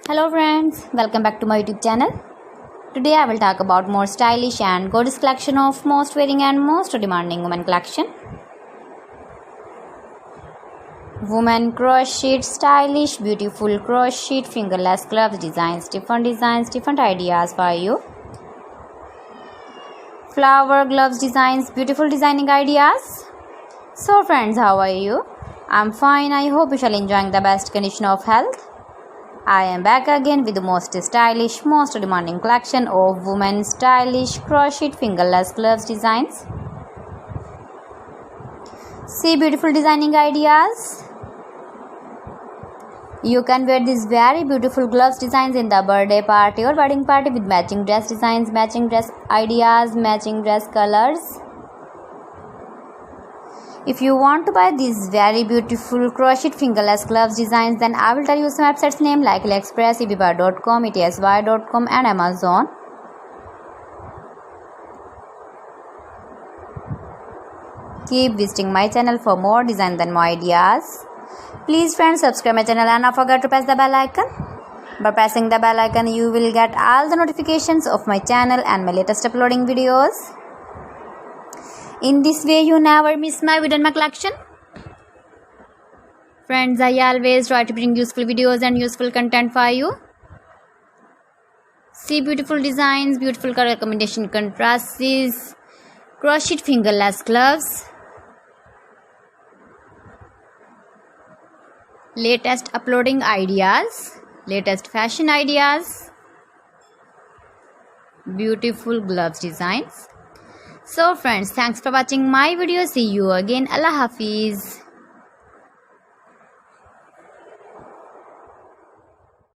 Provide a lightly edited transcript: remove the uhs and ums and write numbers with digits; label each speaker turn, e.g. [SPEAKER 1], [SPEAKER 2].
[SPEAKER 1] Hello friends, welcome back to my YouTube channel. Today I will talk about more stylish and gorgeous collection of most wearing and most demanding women collection. Women crochet, stylish, beautiful crochet, fingerless gloves designs, different ideas for you. Flower gloves designs, beautiful designing ideas. So friends, how are you? I'm fine. I hope you shall enjoying the best condition of health. I am back again with the most stylish, most demanding collection of women's stylish crochet fingerless gloves designs. See beautiful designing ideas. You can wear these very beautiful gloves designs in the birthday party or wedding party with matching dress designs, matching dress ideas, matching dress colors. If you want to buy these very beautiful crochet fingerless gloves designs, then I will tell you some websites name like AliExpress, eBay.com, etsy.com and Amazon. Keep visiting my channel for more designs and more ideas. Please friends, subscribe my channel and don't forget to press the bell icon. By pressing the bell icon, you will get all the notifications of my channel and my latest uploading videos. In this way, you never miss my video and my collection. Friends, I always try to bring useful videos and useful content for you. See beautiful designs, beautiful color combination contrasts, crochet fingerless gloves, latest uploading ideas, latest fashion ideas, beautiful gloves designs. So friends, thanks for watching my video. See you again. Allah Hafiz.